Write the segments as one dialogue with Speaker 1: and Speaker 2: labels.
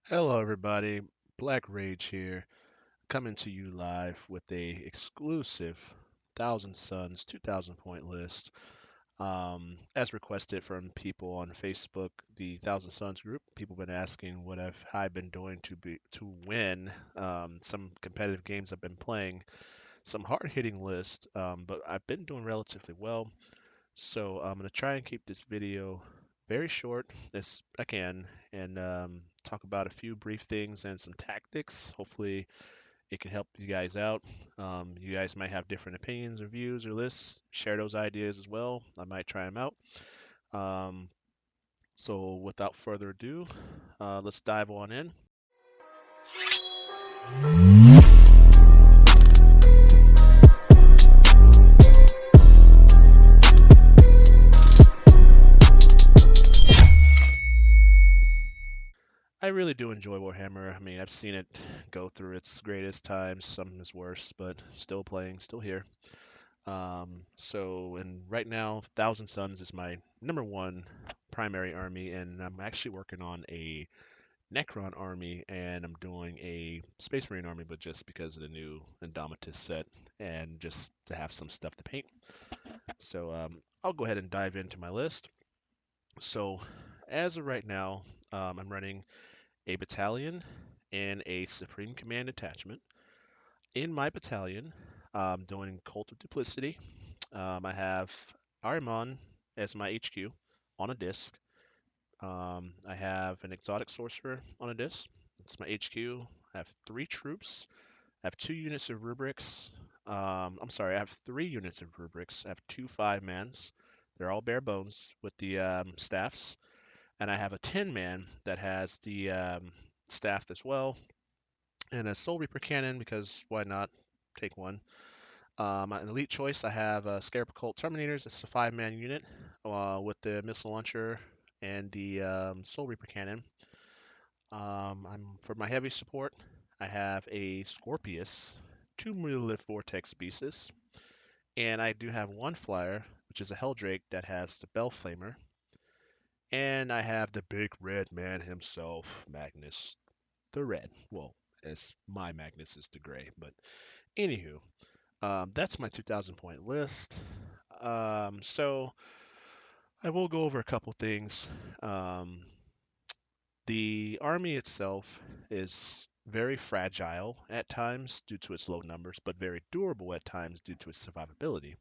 Speaker 1: Hello, everybody. Black Rage here, coming to you live with a exclusive Thousand Sons 2,000 point list, as requested from people on Facebook, the Thousand Sons group. People been asking what I've been doing to win some competitive games I've been playing, some hard-hitting lists, but I've been doing relatively well. So I'm gonna try and keep this video very short as I can and talk about a few brief things and some tactics. Hopefully, it can help you guys out. You guys might have different opinions or views or lists. Share those ideas as well. I might try them out. Um, so, without further ado, let's dive on in. I really do enjoy Warhammer. I mean, I've seen it go through its greatest times, some is worse, but still playing, still here. And right now, Thousand Sons is my number one primary army, and I'm actually working on a Necron army, and I'm doing a Space Marine army, but just because of the new Indomitus set, and just to have some stuff to paint. So I'll go ahead and dive into my list. So as of right now, I'm running a battalion and a Supreme Command detachment. In my battalion, I'm doing Cult of Duplicity. I have Ahriman as my HQ on a disc. I have an Exotic Sorcerer on a disc. It's my HQ. I have three troops. I have 2 units of rubrics. I'm sorry, I have 3 units of rubrics. I have two 5-mans. They're all bare bones with the staffs. And I have a 10-man that has the staff as well. And a Soul Reaper cannon because why not take one? An elite choice, I have Scarab Occult Terminators. It's a 5-man unit with the missile launcher and the Soul Reaper cannon. For my heavy support, I have a Scorpius, two Monolith Vortex Beasts, and I do have one flyer, which is a Helldrake that has the Bell Flamer, and I have the big red man himself, Magnus the Red. Well, as my Magnus is the gray, but anywho, that's my 2,000 point list. So I will go over a couple things. Um, the army itself is very fragile at times due to its low numbers, but very durable at times due to its survivability.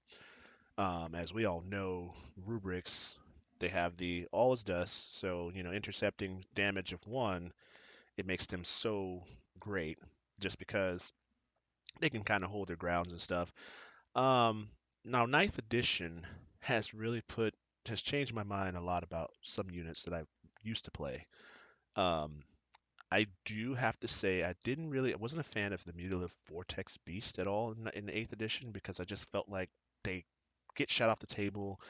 Speaker 1: As we all know, rubrics they have the all is dust, so intercepting damage of one, it makes them so great just because they can kind of hold their grounds and stuff. Um, Now, ninth edition has changed my mind a lot about some units that I used to play. Um, I do have to say I wasn't a fan of the Mutilative Vortex Beast at all in the eighth edition because I just felt like they get shot off the table,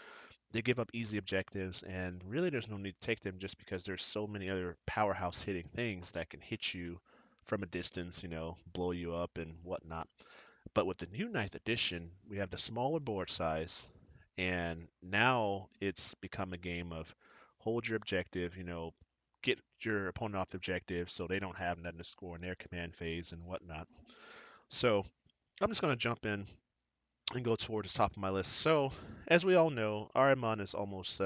Speaker 1: they give up easy objectives, and really there's no need to take them just because there's so many other powerhouse hitting things that can hit you from a distance, blow you up and whatnot. But with the new ninth edition, we have the smaller board size, and now it's become a game of hold your objective, get your opponent off the objective so they don't have nothing to score in their command phase and whatnot. So I'm just going to jump in and go towards the top of my list. So, as we all know, Ahriman is almost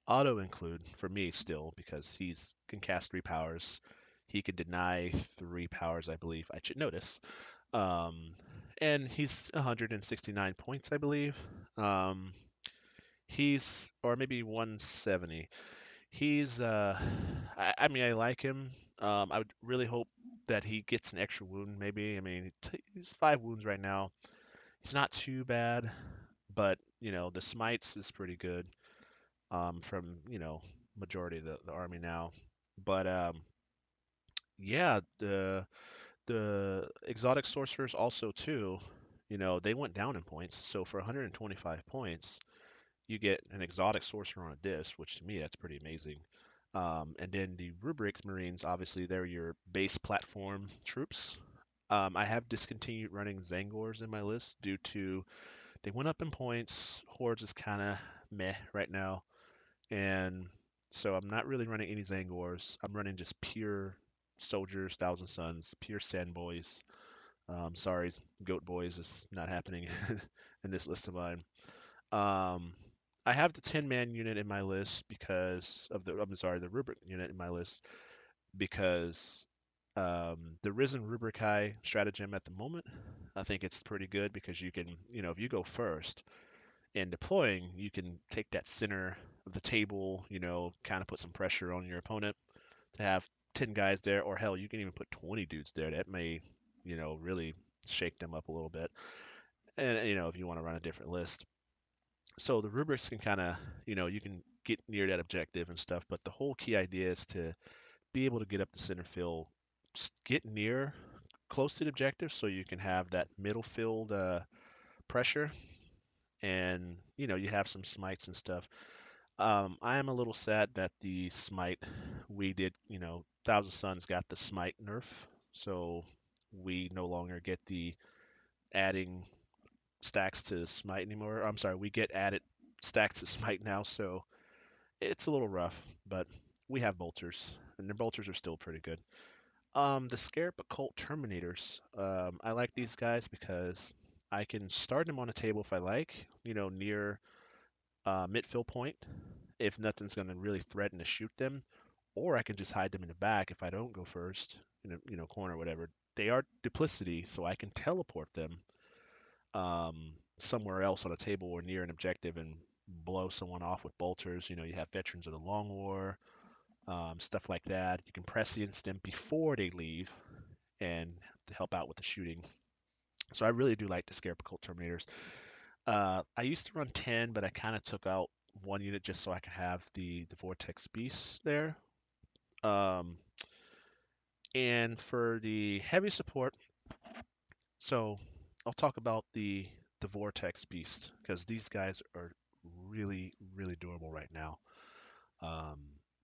Speaker 1: auto include for me still because he's can cast 3 powers. He can deny 3 powers, I believe. I should notice. Um, and he's 169 points, I believe. Um, he's or maybe 170. He's I mean I like him. I would really hope that he gets an extra wound. Maybe I mean he's 5 wounds right now. He's not too bad, but the smites is pretty good. From majority of the army now, but yeah, the exotic sorcerers also too. They went down in points. So for 125 points, you get an exotic sorcerer on a disc, which to me that's pretty amazing. And then the rubrics marines, obviously they're your base platform troops. I have discontinued running Zangors in my list due to they went up in points. Hordes is kind of meh right now, and so I'm not really running any Zangors. I'm running just pure. soldiers, Thousandsons, pure sand boys. Sorry, goat boys is not happening in this list of mine. Um, I have the 10-man unit in my list because of the, I'm sorry, the rubric unit in my list because the Risen Rubricae stratagem at the moment, I think it's pretty good because you can, if you go first in deploying, you can take that center of the table, kind of put some pressure on your opponent to have 10 guys there, or hell, you can even put 20 dudes there. That may, really shake them up a little bit. And, if you want to run a different list. So the rubrics can kind of, you can get near that objective and stuff, but the whole key idea is to be able to get up the center field, get near close to the objective so you can have that middle field pressure and you have some smites and stuff. I am a little sad that the smite we did, Thousand Suns got the smite nerf, so we no longer get the adding stacks to smite anymore. I'm sorry, we get added stacks to smite now, so it's a little rough, but we have bolters, and the bolters are still pretty good. The Scarab Occult Terminators. I like these guys because I can start them on a table if I like, near midfield point, if nothing's going to really threaten to shoot them, or I can just hide them in the back if I don't go first, in a corner or whatever. They are duplicity, so I can teleport them somewhere else on a table or near an objective and blow someone off with bolters. You have veterans of the Long War, stuff like that. You can prescience them before they leave and to help out with the shooting. So I really do like the Scarab Cult Terminators. I used to run 10, but I kind of took out one unit just so I could have the Vortex Beast there. Um, and for the heavy support, so I'll talk about the Vortex Beast because these guys are really really durable right now. Um,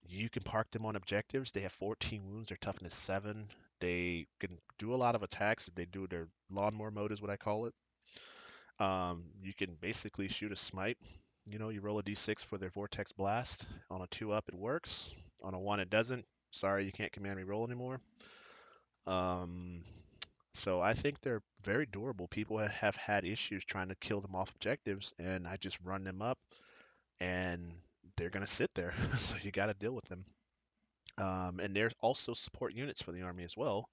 Speaker 1: you can park them on objectives. They have 14 wounds. They're toughness 7. They can do a lot of attacks if they do their lawnmower mode is what I call it. You can basically shoot a smite. You roll a d6 for their Vortex Blast. On a 2 up, it works. On a 1, it doesn't. Sorry, you can't command reroll anymore. Um, so I think they're very durable. People have had issues trying to kill them off objectives, and I just run them up, and they're gonna sit there. So you got to deal with them. And there's also support units for the army as well.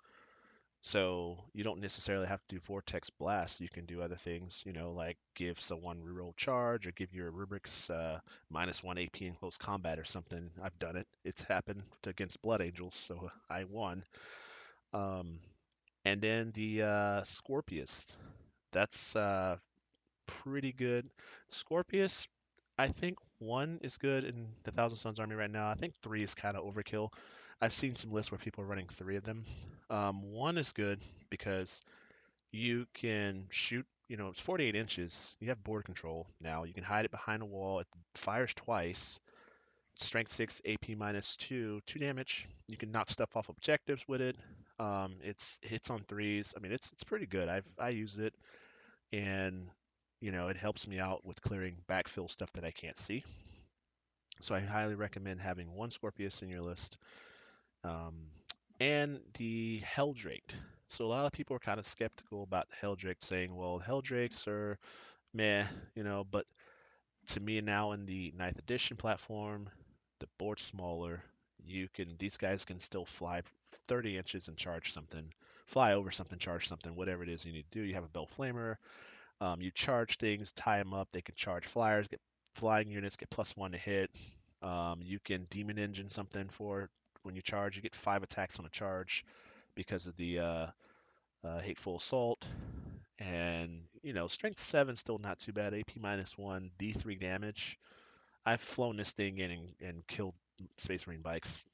Speaker 1: So you don't necessarily have to do Vortex Blast. You can do other things, like give someone reroll charge or give your rubrics -1 AP in close combat or something. I've done it. It's happened against Blood Angels, so I won. Um, and then the Scorpius. That's pretty good. Scorpius, I think 1 is good in the Thousand Sons army right now. I think 3 is kind of overkill. I've seen some lists where people are running 3 of them. 1 is good because you can shoot, it's 48 inches. You have board control now. You can hide it behind a wall. It fires twice. Strength 6, AP -2, 2 damage. You can knock stuff off objectives with it. It's hits on 3s. I mean, it's pretty good. I use it, and it helps me out with clearing backfill stuff that I can't see. So I highly recommend having 1 Scorpius in your list. Um, and the Helldrake. So a lot of people are kind of skeptical about the Helldrake, saying, well, Helldrakes are meh, but to me now in the ninth edition platform, the board's smaller. These guys can still fly 30 inches and charge something, fly over something, charge something, whatever it is you need to do. You have a bell flamer. You charge things, tie them up. They can charge flyers, get flying units, get +1 to hit. You can demon engine something for when you charge. You get 5 attacks on a charge because of the hateful assault. And strength 7 still not too bad. AP -1, D3 damage. I've flown this thing in and killed Space Marine bikes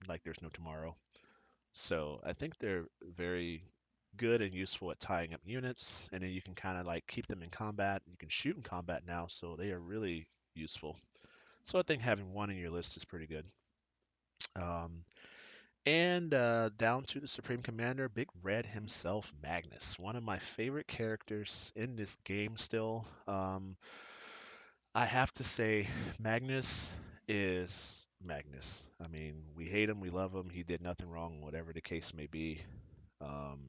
Speaker 1: like there's no tomorrow. So I think they're very good and useful at tying up units, and then you can kind of like keep them in combat. You can shoot in combat now, so they are really useful. So I think having 1 in your list is pretty good. Um, and down to the Supreme Commander, Big Red himself, Magnus. One of my favorite characters in this game still. I have to say, Magnus is Magnus. I mean, we hate him, we love him. He did nothing wrong, whatever the case may be. Um,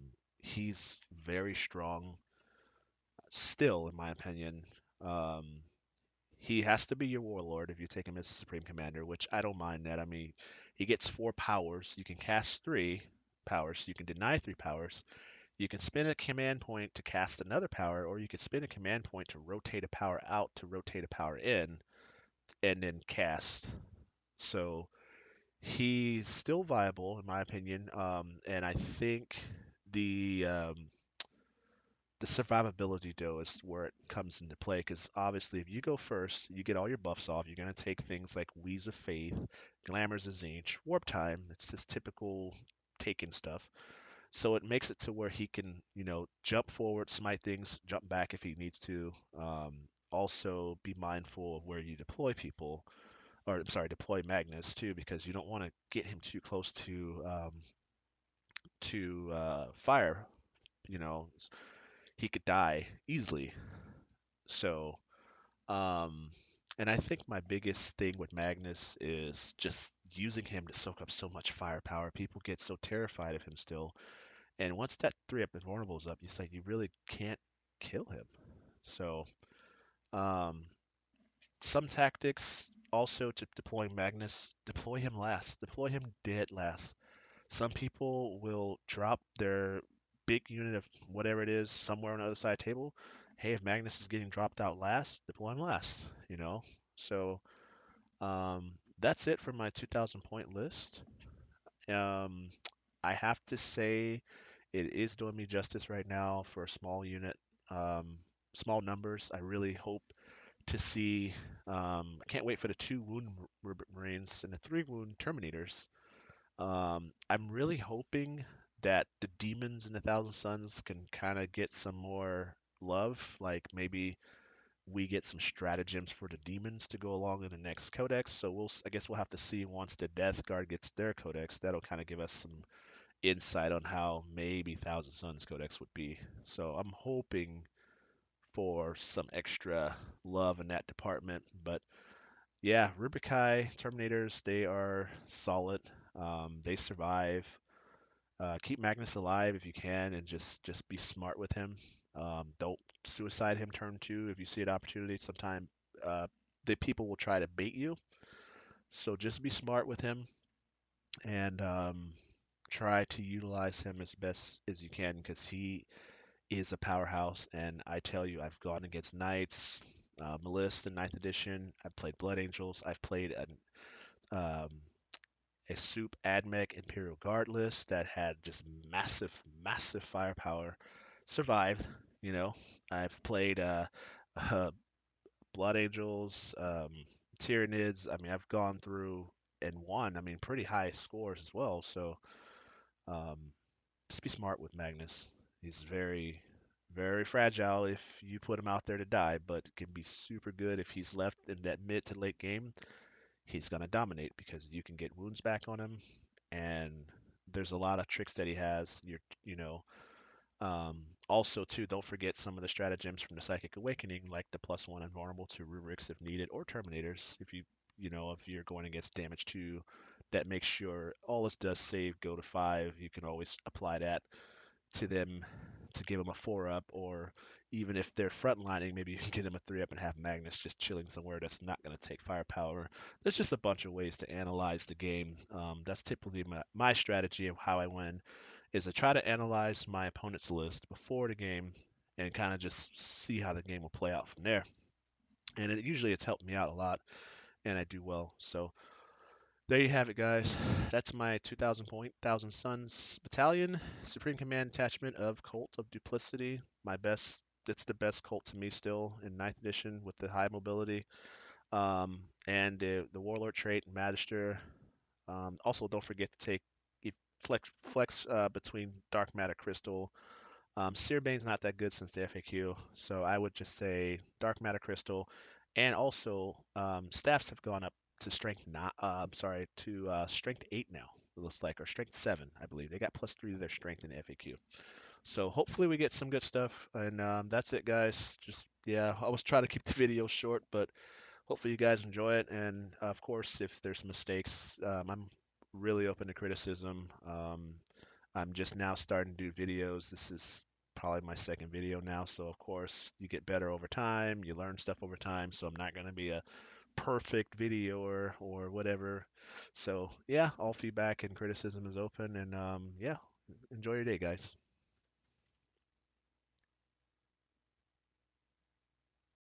Speaker 1: he's very strong still, in my opinion. Um, he has to be your warlord if you take him as supreme commander, which I don't mind that. I mean, he gets 4 powers. You can cast 3 powers. You can deny 3 powers. You can spend a command point to cast another power, or you can spend a command point to rotate a power out to rotate a power in, and then cast. So he's still viable in my opinion, and I think the um, the survivability though is where it comes into play because obviously if you go first, you get all your buffs off. You're going to take things like Wheeze of Faith, Glamour's Zinch, Warp Time. It's this typical taken stuff. So it makes it to where he can, jump forward, smite things, jump back if he needs to. Also be mindful of where you deploy people, or I'm sorry, deploy Magnus too, because you don't want to get him too close to fire. You know, he could die easily. So, um, and I think my biggest thing with Magnus is just using him to soak up so much firepower. People get so terrified of him still. And once that 3-up invulnerable is up, it's like you really can't kill him. So, um, some tactics also to deploying Magnus, deploy him last, deploy him dead last. Some people will drop their big unit of whatever it is somewhere on the other side of the table. Hey, if Magnus is getting dropped out last, deploy him last, you know? So that's it for my 2,000 point list. Um, I have to say it is doing me justice right now for a small unit, small numbers. I really hope to see. I can't wait for the 2 wound Marines and the 3 wound Terminators. I'm really hoping that the demons in the Thousandsons can kind of get some more love. Like maybe we get some stratagems for the demons to go along in the next codex. So I guess we'll have to see once the Death Guard gets their codex. That'll kind of give us some insight on how maybe Thousandsons codex would be. So I'm hoping for some extra love in that department. But yeah, Rubikai Terminators, they are solid. They survive. Keep Magnus alive if you can, and just be smart with him. Don't suicide him turn 2 if you see an opportunity. Sometimes uh, the people will try to bait you, so just be smart with him and try to utilize him as best as you can because he is a powerhouse. And I tell you, I've gone against Knights, Melissa in Ninth Edition. I've played Blood Angels. I've played um, a Soup AdMech Imperial Guard list that had just massive, massive firepower. Survived, you know. I've played uh, Blood Angels, Tyranids. I mean, I've gone through and won. I mean, pretty high scores as well. So um, just be smart with Magnus. He's very, very fragile if you put him out there to die, but can be super good if he's left in that mid to late game. He's gonna dominate because you can get wounds back on him, and there's a lot of tricks that he has. Also too, don't forget some of the stratagems from the Psychic Awakening, like the +1 invulnerable to rubrics if needed, or Terminators if you're going against damage 2. That makes sure all this does save go to 5. You can always apply that to them to give them a 4-up, or even if they're frontlining, maybe you can get them a 3-up and have Magnus just chilling somewhere that's not going to take firepower. There's just a bunch of ways to analyze the game. That's typically my strategy of how I win, is to try to analyze my opponent's list before the game and kind of just see how the game will play out from there. And it's helped me out a lot, and I do well. So there you have it, guys. That's my 2,000 point, Thousand Sons Battalion, Supreme Command Detachment of Cult of Duplicity. My best, it's the best cult to me still in Ninth Edition with the high mobility. And the Warlord trait, Magister. Also, don't forget to take flex between Dark Matter Crystal. Searbane's not that good since the FAQ, so I would just say Dark Matter Crystal, and also staffs have gone up to strength not. Sorry, to strength 8 now. It looks like, or strength 7, I believe. They got +3 to their strength in the FAQ. So hopefully we get some good stuff, and that's it, guys. Just yeah, I was trying to keep the video short, but hopefully you guys enjoy it. And of course, if there's mistakes, I'm really open to criticism. I'm just now starting to do videos. This is probably my second video now, so of course you get better over time. You learn stuff over time. So I'm not going to be a perfect video or whatever. So yeah, all feedback and criticism is open. And yeah, enjoy your day, guys.